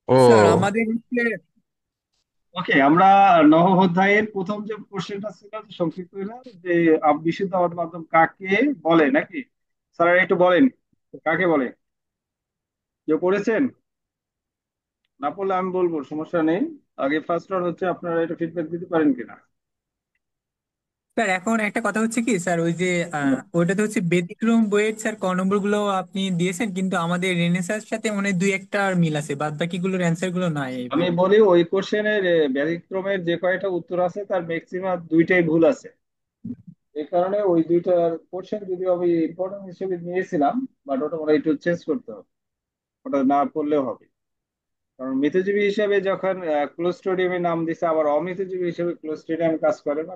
Sir ও। আমাদের ওকে, আমরা নবম অধ্যায়ের প্রথম যে কোশ্চেনটা ছিল যে সংক্ষিপ্ত করে, যে বিশুদ্ধ আবাদ মাধ্যম কাকে বলে নাকি? স্যার একটু বলেন কাকে বলে, কেউ পড়েছেন? না পড়লে আমি বলবো, সমস্যা নেই। আগে ফার্স্ট রাউন্ড হচ্ছে, আপনারা এটা ফিডব্যাক দিতে পারেন কিনা। স্যার এখন একটা কথা হচ্ছে কি স্যার, ওই যে ওইটাতে হচ্ছে ব্যতিক্রম বইয়ের স্যার ক নম্বর গুলো আপনি দিয়েছেন, কিন্তু আমাদের রেনেসার সাথে মনে হয় দুই একটা মিল আছে, বাদ বাকি গুলোর অ্যান্সার গুলো নাই এই আমি বইয়ে। বলি, ওই কোশ্চেনের ব্যতিক্রমের যে কয়টা উত্তর আছে তার ম্যাক্সিমাম দুইটাই ভুল আছে। এই কারণে ওই দুইটার কোশ্চেন যদি আমি ইম্পর্টেন্ট হিসেবে নিয়েছিলাম, বাট ওটা ওরা একটু চেঞ্জ করতে হবে, ওটা না পড়লেও হবে। কারণ মিথজীবী হিসেবে যখন ক্লোস্ট্রিডিয়ামের নাম দিছে, আবার অমিথজীবী হিসেবে ক্লোস্ট্রিডিয়াম কাজ করে না,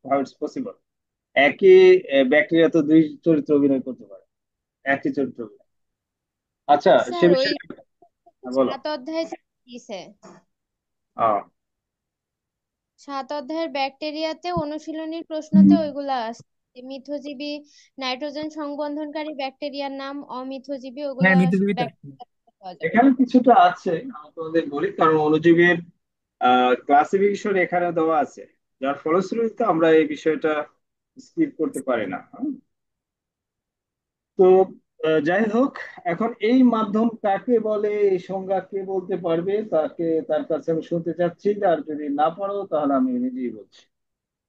হাউ ইটস পসিবল? একই ব্যাকটেরিয়া তো দুই চরিত্র অভিনয় করতে পারে, একই চরিত্র অভিনয়। আচ্ছা, সে স্যার ওই বিষয়ে বলো। 7 অধ্যায় দিছে। আহ, 7 অধ্যায়ের ব্যাকটেরিয়াতে অনুশীলনীর প্রশ্নতে ওইগুলা আছে, যে মিথজীবী নাইট্রোজেন সংবন্ধনকারী ব্যাকটেরিয়ার নাম, অমিথজীবী হ্যাঁ, ওগুলা মিথ্যুক আছে। ব্যাকটেরিয়া পাওয়া যাবে। এখানে কিছুটা আছে, আমি তোমাদের বলি, কারণ অণুজীবের ক্লাসিফিকেশন এখানে দেওয়া আছে, যার ফলশ্রুতিতে আমরা এই বিষয়টা স্কিপ করতে পারি না। হ্যাঁ? তো যাই হোক, এখন এই মাধ্যম কাকে বলে, এই সংজ্ঞা কে বলতে পারবে, তাকে, তার কাছে আমি শুনতে চাচ্ছি। আর যদি না পারো তাহলে আমি নিজেই বলছি।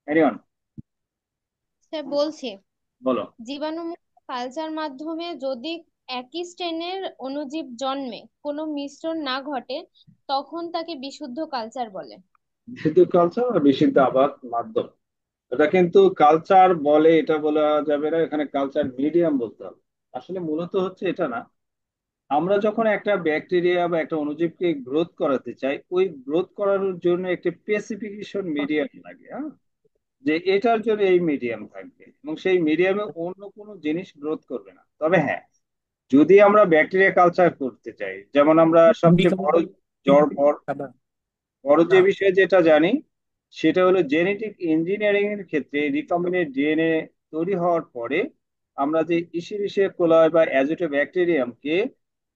এনিওয়ান, স্যার বলছি, বলো। জীবাণুমুক্ত কালচার মাধ্যমে যদি একই স্ট্রেনের অণুজীব জন্মে কোনো মিশ্রণ না ঘটে, তখন তাকে বিশুদ্ধ কালচার বলে। বিশুদ্ধ কালচার আর বিশুদ্ধ আবাদ মাধ্যম, এটা কিন্তু কালচার বলে এটা বলা যাবে না, এখানে কালচার মিডিয়াম বলতে হবে। আসলে মূলত হচ্ছে এটা না, আমরা যখন একটা ব্যাকটেরিয়া বা একটা অণুজীবকে গ্রোথ করাতে চাই, ওই গ্রোথ করানোর জন্য একটা স্পেসিফিকেশন মিডিয়াম লাগে। হ্যাঁ, যে এটার জন্য এই মিডিয়াম থাকবে এবং সেই মিডিয়ামে অন্য কোনো জিনিস গ্রোথ করবে না। তবে হ্যাঁ, যদি আমরা ব্যাকটেরিয়া কালচার করতে চাই, যেমন আমরা সবচেয়ে বড় জ্বর বড় বড় যে বিষয় যেটা জানি, সেটা হলো জেনেটিক ইঞ্জিনিয়ারিং এর ক্ষেত্রে রিকম্বিনেন্ট ডিএনএ তৈরি হওয়ার পরে আমরা যে ইসিরিশিয়া কোলাই বা অ্যাজোটোব্যাকটেরিয়ামকে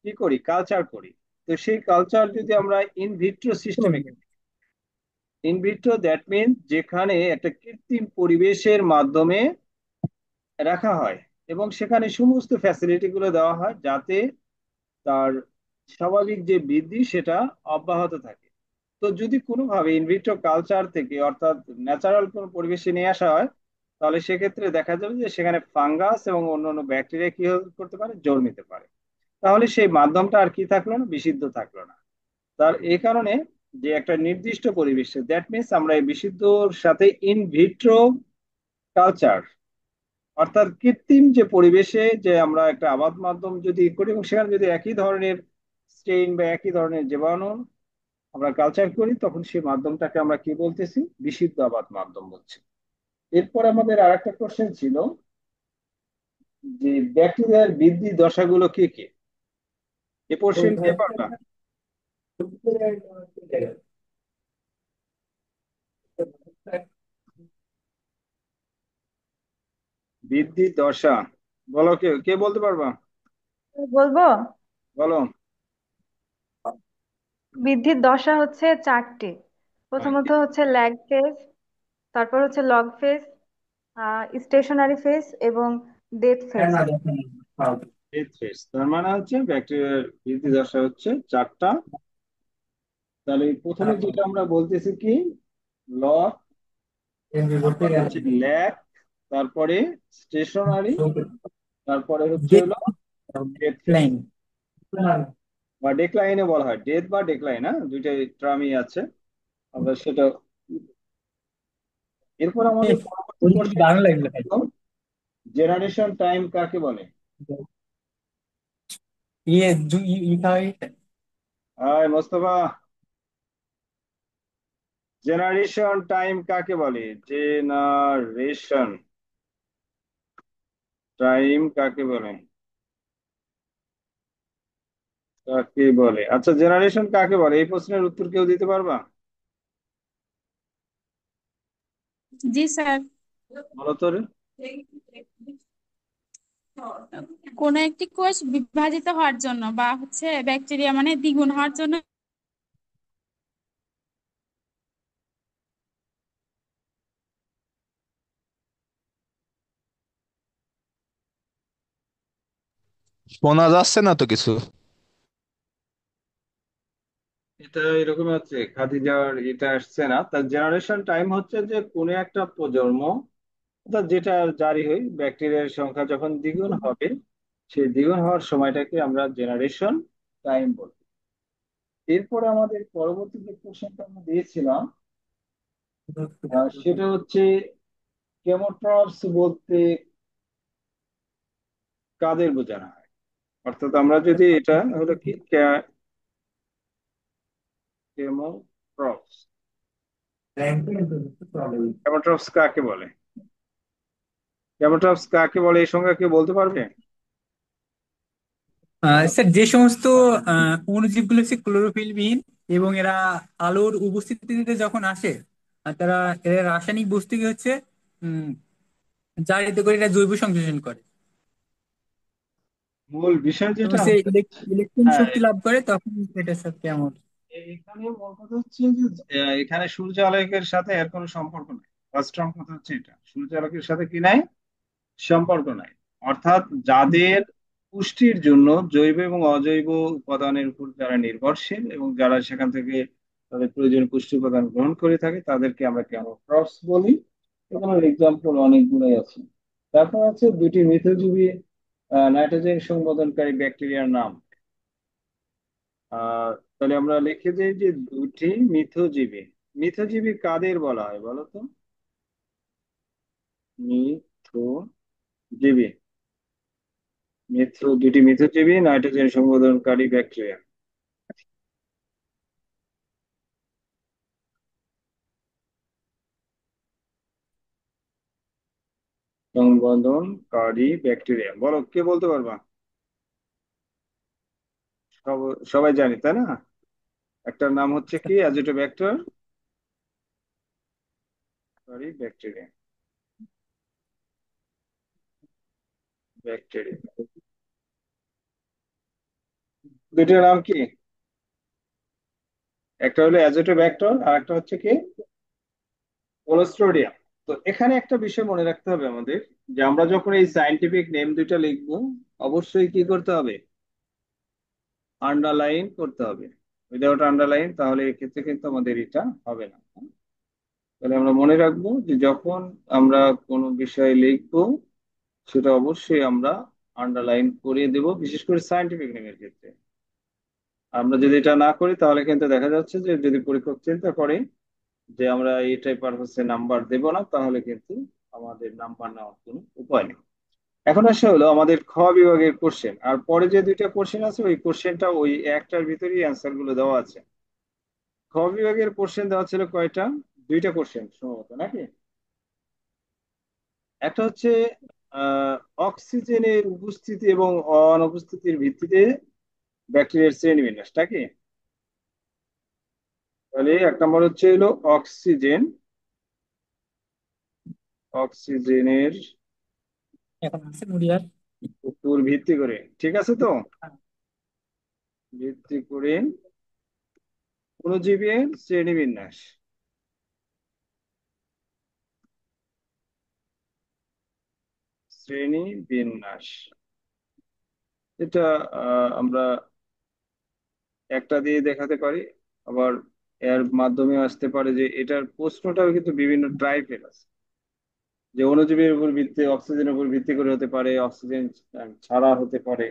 কি করি, কালচার করি। তো সেই কালচার যদি আমরা ইনভিট্রো সিস্টেমে, ইনভিট্রো দ্যাট মিন যেখানে একটা কৃত্রিম পরিবেশের মাধ্যমে রাখা হয় এবং সেখানে সমস্ত ফ্যাসিলিটি গুলো দেওয়া হয় যাতে তার স্বাভাবিক যে বৃদ্ধি সেটা অব্যাহত থাকে। তো যদি কোনোভাবে ইনভিট্রো কালচার থেকে, অর্থাৎ ন্যাচারাল কোনো পরিবেশে নিয়ে আসা হয়, তাহলে সেক্ষেত্রে দেখা যাবে যে সেখানে ফাঙ্গাস এবং অন্যান্য ব্যাকটেরিয়া কি করতে পারে, জন্মিতে পারে। তাহলে সেই মাধ্যমটা আর কি থাকলো না, বিশুদ্ধ থাকলো না। তার এই কারণে যে একটা নির্দিষ্ট পরিবেশে, দ্যাট মিনস আমরা এই বিশুদ্ধর সাথে ইনভিট্রো কালচার, অর্থাৎ কৃত্রিম যে পরিবেশে যে আমরা একটা আবাদ মাধ্যম যদি করি এবং সেখানে যদি একই ধরনের স্টেইন বা একই ধরনের জীবাণু আমরা কালচার করি, তখন সেই মাধ্যমটাকে আমরা কি বলতেছি, বিশুদ্ধ আবাদ মাধ্যম বলছি। এরপর আমাদের আর একটা কোশ্চেন ছিল যে ব্যাকটেরিয়ার বৃদ্ধি দশাগুলো কি কি, এ কোশ্চেন কে পারবা? বৃদ্ধি দশা, বলো, কে কে বলতে পারবা? বলবো। বলো। বৃদ্ধির দশা হচ্ছে 4টি। হ্যাঁ, প্রথমত হচ্ছে ল্যাগ ফেজ, তারপর হচ্ছে লগ ফেজ, স্টেশনারি ফেজ এবং ডেথ ফেজ। ডেথ ফেজ, তার মানে হচ্ছে ব্যাকটেরিয়ার বৃদ্ধি দশা হচ্ছে চারটা। তাহলে প্রথমে যেটা আমরা বলতেছি কি, লগ, তারপরে হচ্ছে ল্যাগ, তারপরে স্টেশনারি, তারপরে হচ্ছে হলো ডেথ ফেজ বা ডেক্লাইনে বলা হয়, ডেথ বা ডেক্লাইন, হ্যাঁ দুইটাই ট্রামই আছে। আমরা সেটা, এরপর আমাদের পরবর্তী কোশ্চেন দারুণ লাগলো ভাই। জেনারেশন টাইম কাকে বলে? ইয়ে খাওয়াই। হাই মোস্তফা, জেনারেশন টাইম কাকে বলে? জেনারেশন টাইম কাকে বলে? কাকে বলে? আচ্ছা, জেনারেশন কাকে বলে, এই প্রশ্নের উত্তর কেউ দিতে পারবা? জি স্যার। বলো তো রে। কোন একটি কোষ বিভাজিত হওয়ার জন্য বা হচ্ছে ব্যাকটেরিয়া মানে দ্বিগুণ হওয়ার জন্য শোনা যাচ্ছে না তো কিছু। এটা এরকম হচ্ছে, খাদিজার এটা আসছে না, তার জেনারেশন টাইম হচ্ছে যে কোনো একটা প্রজন্ম, অর্থাৎ যেটা জারি হয় ব্যাকটেরিয়ার সংখ্যা যখন দ্বিগুণ হবে, সেই দ্বিগুণ হওয়ার সময়টাকে আমরা জেনারেশন টাইম বলি। এরপরে আমাদের পরবর্তী যে কোশ্চেনটা আমরা দিয়েছিলাম, সেটা হচ্ছে কেমোট্রপস বলতে কাদের বোঝানো হয়। অর্থাৎ আমরা যদি এটা হলো কি কেমোট্রপস, কেমোট্রপস কাকে বলে, কেমোট্রপস কাকে বলে এই সংজ্ঞা কেউ বলতে পারবে? স্যার যে সমস্ত অণুজীবগুলো হচ্ছে ক্লোরোফিলবিহীন এবং এরা আলোর উপস্থিতিতে যখন আসে, তারা এরা রাসায়নিক বস্তুকে হচ্ছে উম জারিত করে এরা জৈব সংশ্লেষণ করে মূল বিষয় এবং যেটা সে হচ্ছে, ইলেকট্রন হ্যাঁ, শক্তি লাভ করে, তখন এটা স্যার কেমন। এখানে মূল কথা হচ্ছে যে এখানে সূর্য আলোকের সাথে এর কোনো সম্পর্ক নাই। ফার্স্ট টার্ম কথা হচ্ছে এটা, সূর্য আলোকের সাথে কি নাই, সম্পর্ক নাই। অর্থাৎ যাদের পুষ্টির জন্য জৈব এবং অজৈব উপাদানের উপর যারা নির্ভরশীল এবং যারা সেখান থেকে তাদের প্রয়োজনীয় পুষ্টি উপাদান গ্রহণ করে থাকে তাদেরকে আমরা ক্রপস বলি। এগুলোর এক্সাম্পল অনেকগুলোই আছে। তারপর আছে দুটি মিথজীবী নাইট্রোজেন সংবধনকারী ব্যাকটেরিয়ার নাম। তাহলে আমরা লিখে দিই যে দুটি মিথজীবী। মিথজীবী কাদের বলা হয় বলো তো? মিথজীবী, দুটি মিথজীবী নাইট্রোজেন সংবধনকারী ব্যাকটেরিয়া। সংবধনকারী ব্যাকটেরিয়া, বলো কে বলতে পারবা? সবাই জানি তাই না? একটার নাম হচ্ছে কি অ্যাজিটোব্যাক্টর ব্যাকটেরিয়া, ব্যাকটেরিয়া দুইটার নাম কি? একটা হলো অ্যাজিটোব্যাক্টর আর একটা হচ্ছে কি কোলোস্ট্রিডিয়াম। তো এখানে একটা বিষয় মনে রাখতে হবে আমাদের, যে আমরা যখন এই সায়েন্টিফিক নেম দুইটা লিখবো অবশ্যই কি করতে হবে, আন্ডারলাইন করতে হবে। উইদাউট আন্ডারলাইন তাহলে এক্ষেত্রে কিন্তু আমাদের এটা হবে না। তাহলে আমরা মনে রাখবো যে যখন আমরা কোনো বিষয় লিখবো সেটা অবশ্যই আমরা আন্ডারলাইন করে দেব, বিশেষ করে সায়েন্টিফিক নেমের ক্ষেত্রে। আমরা যদি এটা না করি তাহলে কিন্তু দেখা যাচ্ছে যে যদি পরীক্ষক চিন্তা করে যে আমরা এইটাই পারপাসে নাম্বার দেব না, তাহলে কিন্তু আমাদের নাম্বার নেওয়ার কোনো উপায় নেই। এখন আসে হলো আমাদের খ বিভাগের কোশ্চেন, আর পরে যে দুইটা কোশ্চেন আছে ওই কোশ্চেনটা ওই একটার ভিতরেই অ্যান্সার গুলো দেওয়া আছে। খ বিভাগের কোশ্চেন দেওয়া ছিল কয়টা, দুইটা কোশ্চেন সম্ভবত নাকি। একটা হচ্ছে আহ অক্সিজেনের উপস্থিতি এবং অনুপস্থিতির ভিত্তিতে ব্যাকটেরিয়ার শ্রেণীবিন্যাসটা কি। তাহলে এক নম্বর হচ্ছে হলো অক্সিজেন, অক্সিজেনের এখন আছে নুরিয়ার। উপর ভিত্তি করে, ঠিক আছে তো, ভিত্তি করে অণুজীবের শ্রেণীবিন্যাস, শ্রেণীবিন্যাস এটা আমরা একটা দিয়ে দেখাতে পারি। আবার এর মাধ্যমে আসতে পারে যে এটার প্রশ্নটাও কিন্তু বিভিন্ন টাইপের আছে, যে অণুজীবের উপর ভিত্তি, অক্সিজেনের উপর ভিত্তি করে হতে পারে, অক্সিজেন ছাড়া হতে পারে,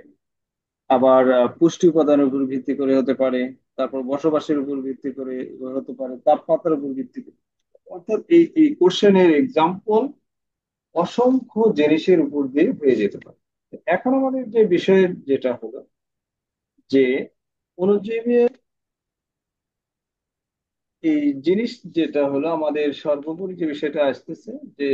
আবার পুষ্টি উপাদানের উপর ভিত্তি করে হতে পারে, তারপর বসবাসের উপর ভিত্তি করে হতে পারে, তাপমাত্রার উপর ভিত্তি করে। অর্থাৎ এই কোশ্চেনের এক্সাম্পল অসংখ্য জিনিসের উপর দিয়ে হয়ে যেতে পারে। এখন আমাদের যে বিষয়ের যেটা হলো যে অণুজীবের এই জিনিস যেটা হলো আমাদের সর্বোপরি যে বিষয়টা আসতেছে যে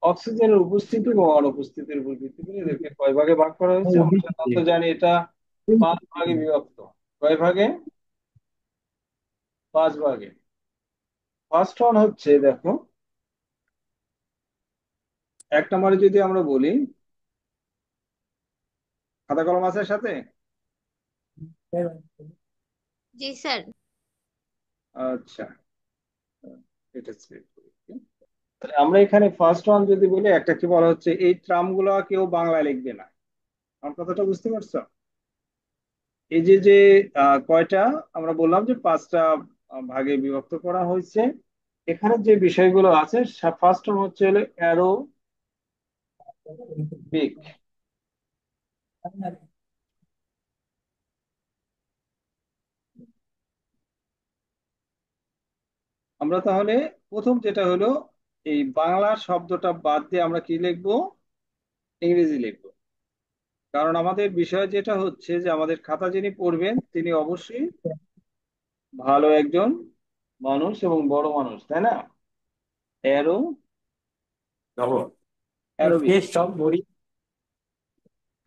অক্সিজেনের উপস্থিতি এবং অনুপস্থিতির উপর ভিত্তি করে এদেরকে কয় ভাগে ভাগ করা হয়েছে আমরা সাধারণত জানি এটা 5 ভাগে বিভক্ত। কয় ভাগে? 5 ভাগে। ফার্স্ট ওয়ান হচ্ছে দেখো, এক নম্বরে যদি আমরা বলি, খাতা কলম আছে সাথে? জি স্যার। আচ্ছা, এটা select করি। আমরা এখানে ফার্স্ট ওয়ান যদি বলি, একটা কি বলা হচ্ছে, এই ট্রাম গুলো কেউ বাংলায় লিখবে না। আমার কথাটা বুঝতে পারছো? এই যে যে কয়টা আমরা বললাম যে পাঁচটা ভাগে বিভক্ত করা হয়েছে, এখানে যে বিষয়গুলো আছে, ফার্স্ট ওয়ান হচ্ছে হলো অ্যারোবিক। আমরা তাহলে প্রথম যেটা হলো, এই বাংলা শব্দটা বাদ দিয়ে আমরা কি লিখবো? ইংরেজি লিখবো। কারণ আমাদের বিষয় যেটা হচ্ছে যে আমাদের খাতা যিনি পড়বেন তিনি অবশ্যই ভালো একজন মানুষ এবং বড় মানুষ, তাই না? অ্যারো অ্যারোবিক,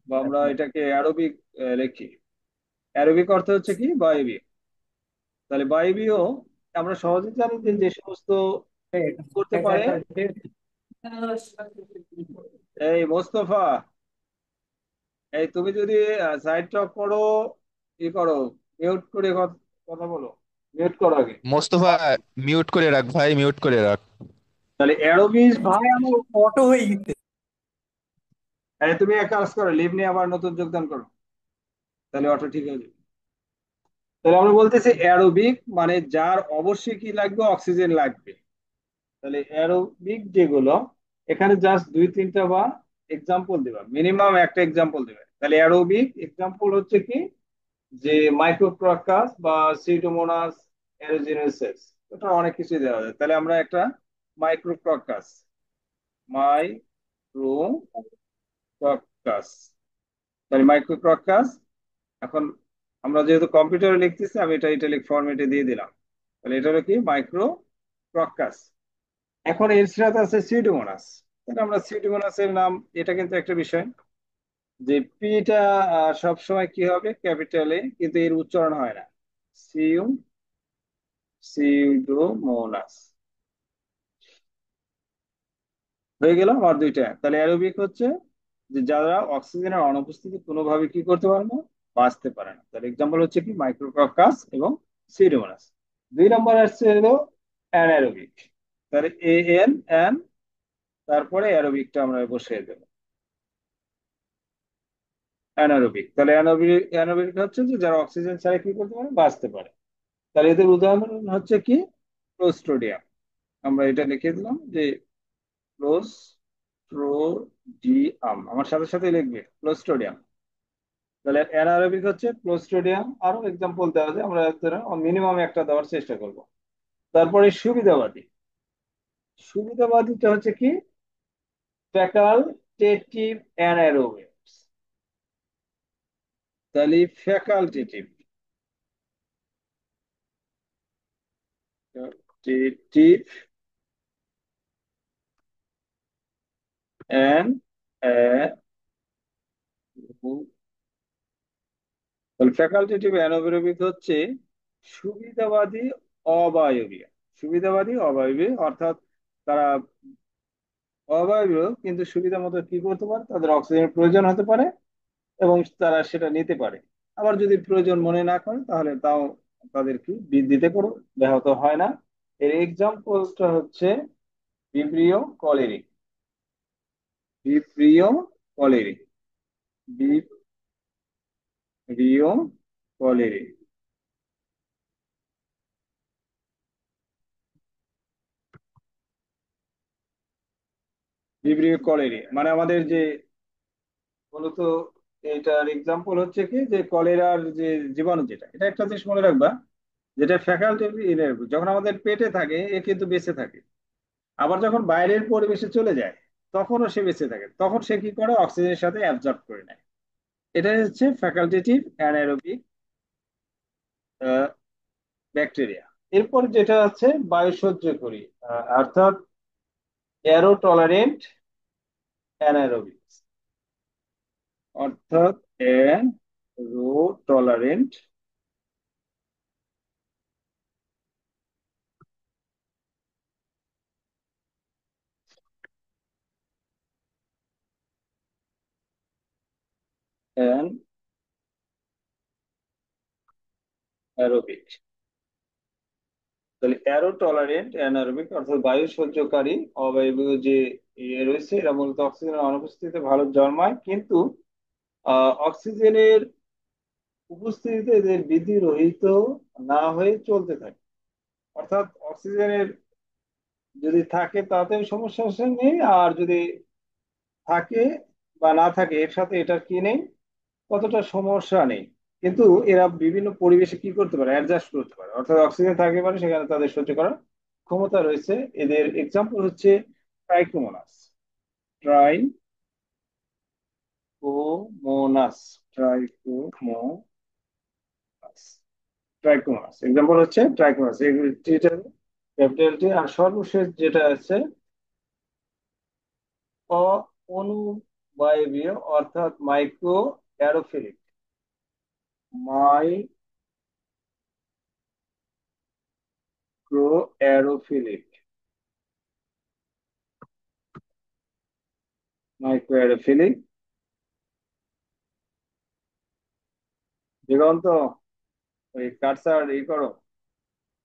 বা আমরা এটাকে অ্যারোবিক লিখি। অ্যারোবিক অর্থ হচ্ছে কি? বায়বীয়। তাহলে বায়বীয় আমরা সহজে জানি যে যে সমস্ত করতে পারে। এই মোস্তফা, এই তুমি যদি সাইড টক করো, ই করো, মিউট করে কথা বলো, মিউট করো আগে। মোস্তফা, মিউট করে রাখ ভাই, মিউট করে রাখ। তাহলে অ্যারোবিক, ভাই আমার অটো হয়ে গেছে। আরে তুমি এক কাজ করো, লিভ নিয়ে আবার নতুন যোগদান করো, তাহলে অটো ঠিক হয়ে যাবে। তাহলে আমরা বলতেছি অ্যারোবিক মানে যার অবশ্যই কি লাগবে? অক্সিজেন লাগবে। তাহলে অ্যারোবিক যেগুলো, এখানে জাস্ট দুই তিনটা বা এক্সাম্পল দিবা, মিনিমাম একটা এক্সাম্পল দিবে। তাহলে অ্যারোবিক এক্সাম্পল হচ্ছে কি, যে মাইক্রোক্রাকাস বা সিউডোমোনাস অ্যারুজিনেসিস, এটা অনেক কিছু দেওয়া যায়। তাহলে আমরা একটা মাইক্রোক্রাকাস, মাইক্রোক্রাকাস, তাহলে মাইক্রোক্রাকাস। এখন আমরা যেহেতু কম্পিউটারে লিখতেছি, আমি এটা ইটালিক ফরম্যাটে দিয়ে দিলাম। তাহলে এটা হলো কি? মাইক্রোক্রাকাস। এখন এর সাথে আছে সিউডোমোনাস। তাহলে আমরা সিউডোমোনাসের নাম, এটা কিন্তু একটা বিষয় যে পিটা সবসময় কি হবে? ক্যাপিটালে, কিন্তু এর উচ্চারণ হয় না। সিউ সিউডোমোনাস হয়ে গেল আমার দুইটা। তাহলে অ্যারোবিক হচ্ছে যে যারা অক্সিজেনের অনুপস্থিতি কোনোভাবে কি করতে পারে না, বাঁচতে পারে না। তার এক্সাম্পল হচ্ছে কি? মাইক্রোককাস এবং সিউডোমোনাস। দুই নম্বর আসছে হলো অ্যানারোবিক। তাহলে এন এন, তারপরে অ্যারোবিকটা আমরা বসিয়ে দেবো, অ্যানারোবিক। তাহলে অ্যানারোবিক অ্যানারোবিক হচ্ছে যে যারা অক্সিজেন ছাড়া কি করতে পারে? বাঁচতে পারে। তাহলে এদের উদাহরণ হচ্ছে কি? ক্লোস্ট্রিডিয়াম। আমরা এটা লিখে দিলাম যে ক্লোস্ট্রোডিয়াম, আমার সাথে সাথে লিখবে ক্লোস্ট্রোডিয়াম। তাহলে অ্যানারোবিক হচ্ছে ক্লোস্ট্রোডিয়াম। আরো এক্সাম্পল দেওয়া যায়, আমরা মিনিমাম একটা দেওয়ার চেষ্টা করব। তারপরে সুবিধাবাদী। সুবিধাবাদীটা হচ্ছে কি? Facultative anaerobic. তাহলে facultative, facultative an facultative anaerobic হচ্ছে সুবিধাবাদী অবায়বীয়। সুবিধাবাদী অবায়বীয় অর্থাৎ তারা অবায়বীয় কিন্তু সুবিধা মতো কি করতে পারে? তাদের অক্সিজেনের প্রয়োজন হতে পারে এবং তারা সেটা নিতে পারে। আবার যদি প্রয়োজন মনে না করে তাহলে তাও তাদের কি বৃদ্ধিতে কোনো ব্যাহত হয় না। এর এক্সাম্পলটা হচ্ছে Vibrio colliery. Vibrio colliery, Vibrio colliery. Vibrio colliery মানে আমাদের যে মূলত, এটার এক্সাম্পল হচ্ছে কি, যে কলেরার যে জীবাণু, যেটা, এটা একটা জিনিস মনে রাখবা, যেটা ফ্যাকাল্টেটিভ ইনএরবি যখন আমাদের পেটে থাকে এ কিন্তু বেঁচে থাকে। আবার যখন বাইরের পরিবেশে চলে যায় তখনও সে বেঁচে থাকে, তখন সে কি করে? অক্সিজেনের সাথে অ্যাবজর্ব করে নেয়। এটাই হচ্ছে ফ্যাকাল্টেটিভ অ্যানারোবিক ব্যাকটেরিয়া। এরপর যেটা আছে বায়ু সহ্যকারী, অর্থাৎ অ্যারো টলারেন্ট অ্যানারোবিক, অর্থাৎ অ্যারো টলারেন্ট অ্যারোবিক। তাহলে অ্যারো টলারেন্ট অ্যানারোবিক অর্থাৎ বায়ু সহ্যকারী অবায়বীয় যে ইয়ে রয়েছে, এরা মূলত অক্সিজেনের অনুপস্থিতিতে ভালো জন্মায়, কিন্তু অক্সিজেনের উপস্থিতিতে এদের বৃদ্ধি রহিত না হয়ে চলতে থাকে। অর্থাৎ অক্সিজেনের যদি থাকে তাতেও সমস্যা নেই, আর যদি থাকে বা না থাকে এর সাথে এটার কি নেই, কতটা সমস্যা নেই। কিন্তু এরা বিভিন্ন পরিবেশে কি করতে পারে, অ্যাডজাস্ট করতে পারে, অর্থাৎ অক্সিজেন থাকতে পারে সেখানে তাদের সহ্য করার ক্ষমতা রয়েছে। এদের এক্সাম্পল হচ্ছে Trichomonas. Trichomonas Trichomonas Trichomonas example হচ্ছে ট্রাইকোমোনাস, ক্যাপিটাল টি। আর সর্বশেষ যেটা আছে অনুবায়বীয় অর্থাৎ মাইক্রো অ্যারোফিলিক। মাইক্রো অ্যারোফিলিক মাইক্রো অ্যারোফিলিক দিগন্ত, ওই কাটসার করো।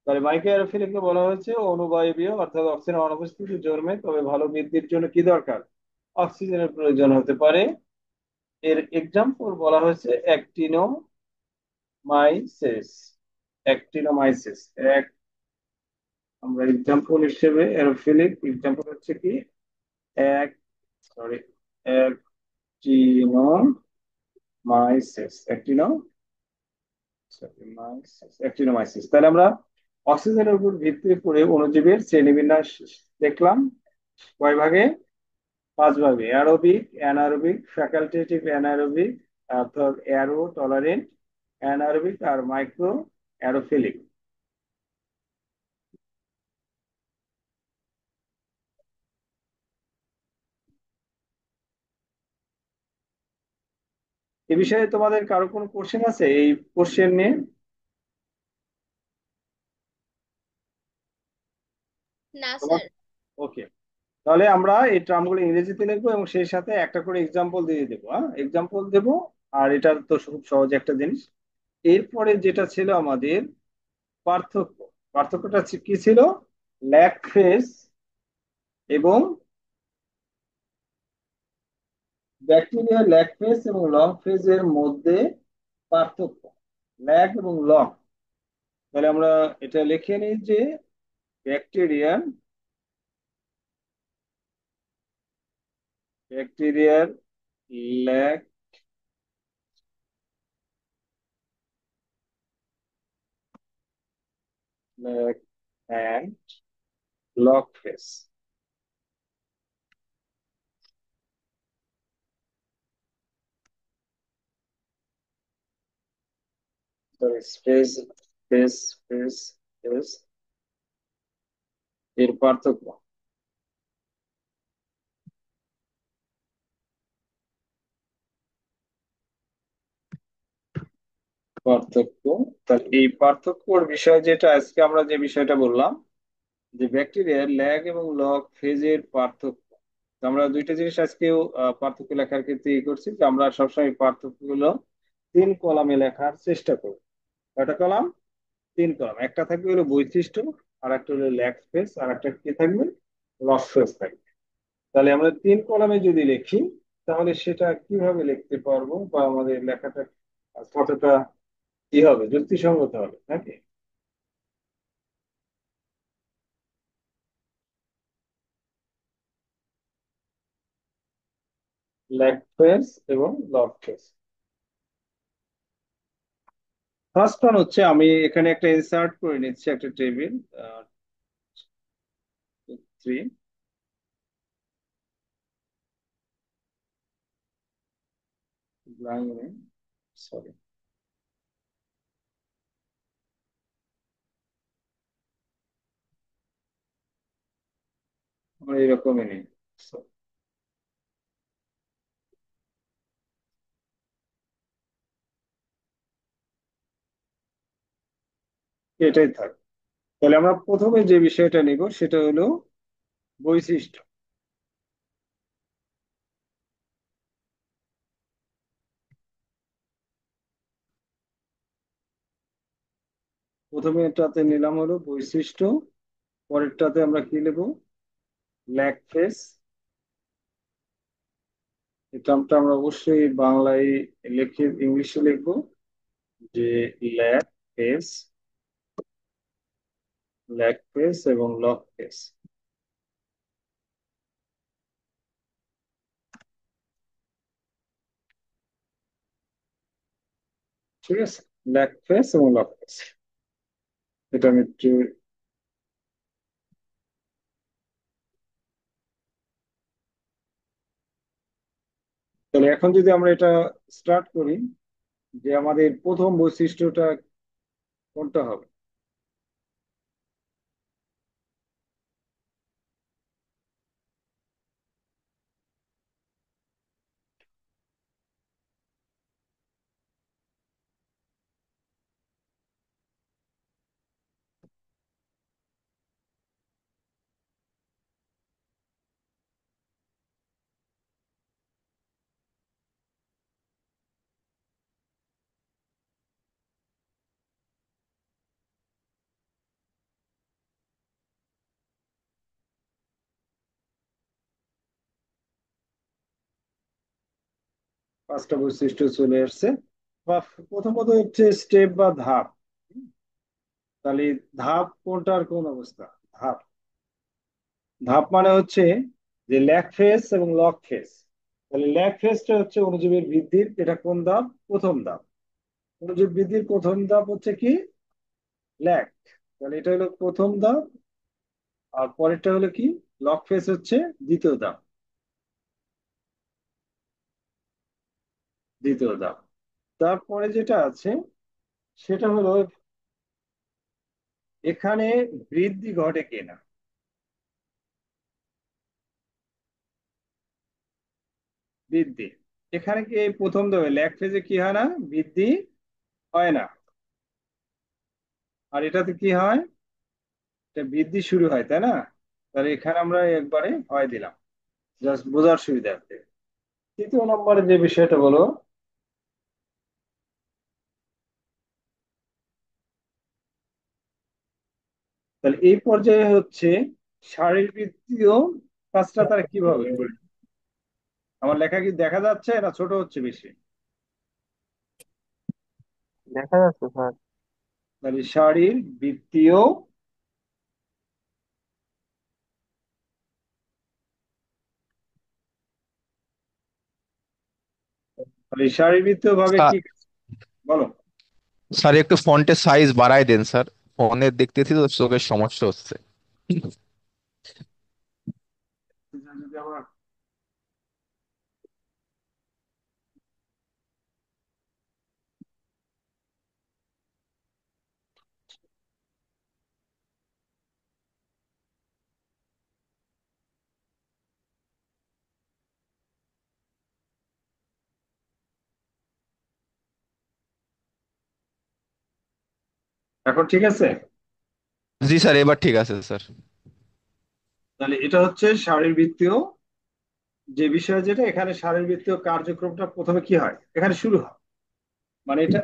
তাহলে মাইক্রো অ্যারোফিলিককে বলা হয়েছে অনুবায়বীয় অর্থাৎ অক্সিজেনের অনুপস্থিতি জন্মে, তবে ভালো বৃদ্ধির জন্য কি দরকার, অক্সিজেনের প্রয়োজন হতে পারে। এর এক্সাম্পল বলা হয়েছে অ্যাক্টিনোমাইসিস। অ্যাক্টিনোমাইসিস এক আমরা এক্সাম্পল হিসেবে অ্যারোফিলিক এক্সাম্পল হচ্ছে কি, এক সরি অ্যাক্টিনোমাইসিস। তাহলে আমরা অক্সিজেনের উপর ভিত্তি করে অণুজীবের শ্রেণীবিন্যাস দেখলাম কয় ভাগে, 5 ভাগে: অ্যারোবিক, অ্যানারোবিক, ফ্যাকাল্টেটিভ অ্যানারোবিক অর্থাৎ অ্যারো টলারেন্ট অ্যানারোবিক, আর মাইক্রো অ্যারোফিলিক। এ বিষয়ে তোমাদের কারো কোনো কোশ্চেন আছে এই কোশ্চেন নিয়ে? না তোমার স্যার। ওকে, তাহলে আমরা এই টার্মগুলো ইংরেজিতে লিখবো এবং সেই সাথে একটা করে এক্সাম্পল দিয়ে দেবো। হ্যাঁ, এক্সাম্পল দেবো। আর এটা তো খুব সহজ একটা জিনিস। এরপরে যেটা ছিল আমাদের পার্থক্য, পার্থক্যটা কি ছিল, ল্যাগ ফেজ এবং ব্যাকটেরিয়ার ল্যাগ ফেজ এবং লং ফেজের মধ্যে পার্থক্য, ল্যাগ এবং লং। তাহলে আমরা এটা লিখে নিই যে ব্যাকটেরিয়ার ব্যাকটেরিয়ার lag lag and log phase. Sorry, phase phase phase phase এর পার্থক্য। পার্থক্য, তাহলে এই পার্থক্যর বিষয় যেটা আজকে আমরা যে বিষয়টা বললাম, যে ব্যাকটেরিয়ার ল্যাগ এবং লগ ফেজের পার্থক্য। তো আমরা দুইটা জিনিস আজকেও পার্থক্য লেখার ক্ষেত্রে করছি, যে আমরা সবসময় এই পার্থক্যগুলো 3 কলামে লেখার চেষ্টা করি। কয়টা কলাম? 3 কলাম। একটা থাকবে হলো বৈশিষ্ট্য, আর একটা হলো ল্যাগ ফেজ, আর একটা কি থাকবে, লগ ফেজ থাকবে। তাহলে আমরা 3 কলামে যদি লিখি তাহলে সেটা কিভাবে লিখতে পারবো, বা আমাদের লেখাটা কতটা কি হবে, যুক্তিসঙ্গত হবে নাকি। ল্যাগ ফেজ এবং লগ ফেজ। ফার্স্ট ওয়ান হচ্ছে, আমি এখানে একটা ইনসার্ট করে নিচ্ছি একটা টেবিল 3। সরি, আমরা এরকমই নেই। So, এটাই থাক। তাহলে আমরা প্রথমে যে বিষয়টা নিব সেটা হলো বৈশিষ্ট্য। প্রথমে এটাতে নিলাম হলো বৈশিষ্ট্য, পরেরটাতে আমরা কি লিখবো? Lag face. এই টার্মটা আমরা অবশ্যই বাংলায় লিখে ইংলিশে লিখবো, যে ল্যাগ ফেস, ল্যাগ ফেস এবং লক ফেস। ঠিক আছে, ল্যাগ ফেস এবং লক ফেস। এটা আমি একটু, তাহলে এখন যদি আমরা এটা স্টার্ট করি, যে আমাদের প্রথম বৈশিষ্ট্যটা কোনটা হবে? পাঁচটা বৈশিষ্ট্য চলে আসছে। বা প্রথমত হচ্ছে স্টেপ বা ধাপ। তাহলে ধাপ কোনটার কোন অবস্থা? ধাপ, ধাপ মানে হচ্ছে যে ল্যাগ ফেজ এবং লগ ফেজ। তাহলে ল্যাগ ফেজটা হচ্ছে অণুজীবের বৃদ্ধির, এটা কোন ধাপ? প্রথম ধাপ। অণুজীব বৃদ্ধির প্রথম ধাপ হচ্ছে কি? ল্যাগ। তাহলে এটা হলো প্রথম ধাপ। আর পরেরটা হলো কি? লগ ফেজ হচ্ছে দ্বিতীয় ধাপ। দ্বিতীয় ধাপ। তারপরে যেটা আছে সেটা হলো এখানে বৃদ্ধি ঘটে কিনা। বৃদ্ধি, এখানে কি এই প্রথম ধাপে ল্যাগ ফেজে কি হয় না? বৃদ্ধি হয় না। আর এটাতে কি হয়? এটা বৃদ্ধি শুরু হয়, তাই না? তাহলে এখানে আমরা একবারে হয় দিলাম, জাস্ট বোঝার সুবিধার্থে। তৃতীয় নম্বরে যে বিষয়টা বলো, তাহলে এই পর্যায়ে হচ্ছে শারীরবৃত্তীয় কাজটা তারা কিভাবে করে? আমার লেখা কি দেখা যাচ্ছে না ছোট হচ্ছে বেশি? দেখা যাচ্ছে স্যার। তাহলে শারীরবৃত্তীয়, তাহলে শারীরবৃত্তীয় ভাবে কি? বলো। স্যার একটু ফন্টের সাইজ বাড়ায় দেন স্যার, ফোনে দেখতেছি তো চোখের সমস্যা হচ্ছে। যদি আমার, এখন ঠিক আছে? জি স্যার, এবার ঠিক আছে স্যার। তাহলে এটা হচ্ছে শারীরবৃত্তীয় যে বিষয়, যেটা এখানে শারীরবৃত্তীয় কার্যক্রমটা প্রথমে কি হয়? এখানে শুরু হয়, মানে এটা,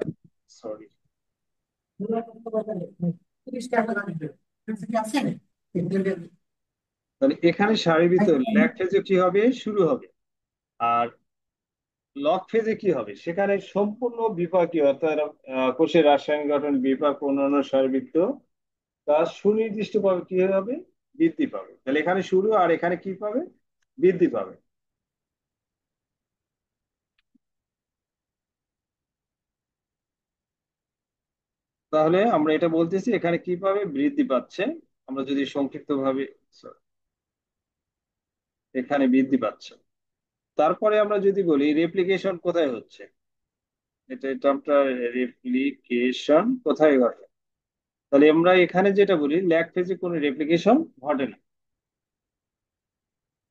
সরি, তাহলে এখানে শারীরবৃত্তীয় ল্যাগ ফেজে কি হবে? শুরু হবে। আর লগ ফেজে কি হবে? সেখানে সম্পূর্ণ বিপাকীয়, অর্থাৎ কোষের রাসায়নিক গঠন, বিপাক, অন্যান্য শারীরবৃত্তীয় কাজ সুনির্দিষ্টভাবে কি হবে? বৃদ্ধি পাবে। তাহলে এখানে শুরু, আর এখানে কি পাবে? বৃদ্ধি পাবে। তাহলে আমরা এটা বলতেছি এখানে কি পাবে? বৃদ্ধি পাচ্ছে। আমরা যদি সংক্ষিপ্ত ভাবে, এখানে বৃদ্ধি পাচ্ছে। তারপরে আমরা যদি বলি রেপ্লিকেশন কোথায় হচ্ছে, এটা এই টার্মটা, রেপ্লিকেশন কোথায় ঘটে? তাহলে আমরা এখানে যেটা বলি ল্যাগ ফেজে কোনো রেপ্লিকেশন ঘটে না,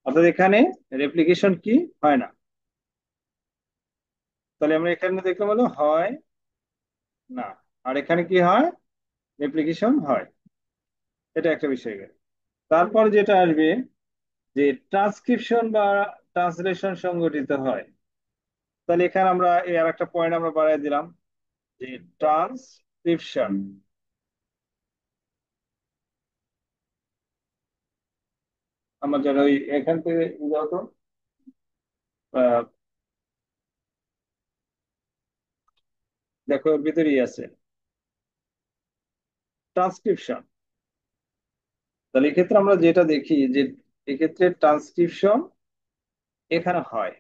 অর্থাৎ এখানে রেপ্লিকেশন কি হয় না। তাহলে আমরা এখানে দেখলাম হলো হয় না, আর এখানে কি হয়? রেপ্লিকেশন হয়। এটা একটা বিষয় গেল। তারপর যেটা আসবে, যে ট্রান্সক্রিপশন বা ট্রান্সলেশন সংঘটিত হয়। তাহলে এখানে আমরা এই আর একটা পয়েন্ট আমরা বাড়াই দিলাম, যে ট্রান্সক্রিপশন। আমার যেন ওই এখান থেকে যত দেখো এর ভিতরেই আছে ট্রান্সক্রিপশন। তাহলে এক্ষেত্রে আমরা যেটা দেখি যে এক্ষেত্রে ট্রান্সক্রিপশন এখানে হয়,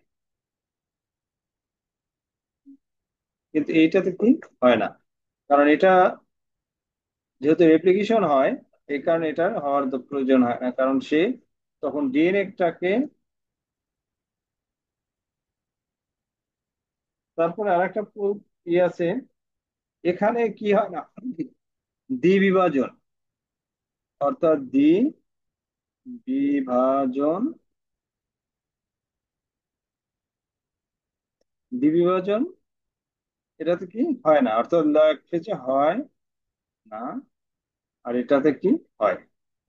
কিন্তু এইটাতে কি হয় না। কারণ এটা যেহেতু রেপ্লিকেশন হয়, এই কারণে এটার হওয়ার তো প্রয়োজন হয় না, কারণ সে তখন ডিএনএটাকে। তারপরে আরেকটা আছে, এখানে কি হয় না, দ্বিবিভাজন, অর্থাৎ বিভাজন দ্বিবিভাজন এটাতে কি হয় না, অর্থাৎ ল্যাকফেজে হয় না। আর এটাতে কি হয়,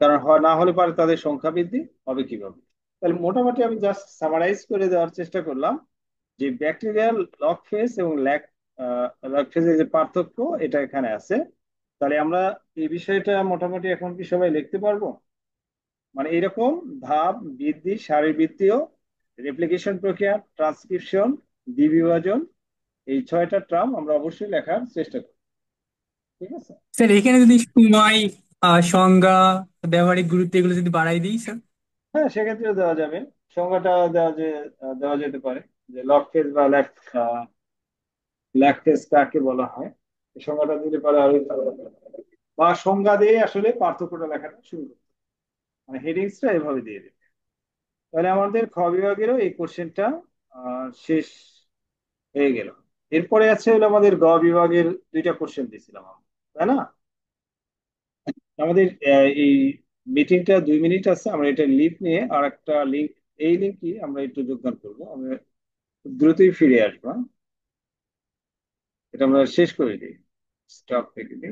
কারণ হয় না হলে পারে তাদের সংখ্যা বৃদ্ধি হবে কিভাবে। তাহলে মোটামুটি আমি জাস্ট সামারাইজ করে দেওয়ার চেষ্টা করলাম যে ব্যাকটেরিয়াল লগ ফেজ এবং লগ ফেজের যে পার্থক্য এটা এখানে আছে। তাহলে আমরা এই বিষয়টা মোটামুটি এখন কি সবাই লিখতে পারবো? মানে এরকম ধাপ বৃদ্ধি, শারীরবৃত্তীয়, রেপ্লিকেশন প্রক্রিয়া, ট্রান্সক্রিপশন, দ্বিবিভাজন, এই 6টা টার্ম আমরা অবশ্যই লেখার চেষ্টা করি। ঠিক আছে? স্যার এখানে যদি সময়, সংজ্ঞা, ব্যবহারিক গুরুত্ব এগুলো যদি বাড়াই দিই স্যার। হ্যাঁ, সেক্ষেত্রে দেওয়া যাবে। সংজ্ঞাটা দেওয়া যেতে পারে যে লগ ফেজ বা ল্যাগ ফেজ কাকে বলা হয়, এই সংজ্ঞাটা দিতে পারে আরো ভালো হবে। বা সংজ্ঞা দিয়ে আসলে পার্থক্যটা লেখাটা শুরু করতে, মানে হেডিংসটা এভাবে দিয়ে দেবে। তাহলে আমাদের খ বিভাগেরও এই কোশ্চেনটা শেষ হয়ে গেল। এরপরে আছে হলো আমাদের গ বিভাগের 2টা কোশ্চেন দিয়েছিলাম আমরা, তাই না? আমাদের এই মিটিংটা 2 মিনিট আছে, আমরা এটা লিভ নিয়ে আর একটা লিঙ্ক, এই লিঙ্কই আমরা একটু যোগদান করবো, আমরা খুব দ্রুতই ফিরে আসবো, হ্যাঁ? এটা আমরা শেষ করে দিই, স্টপ থেকে দিই।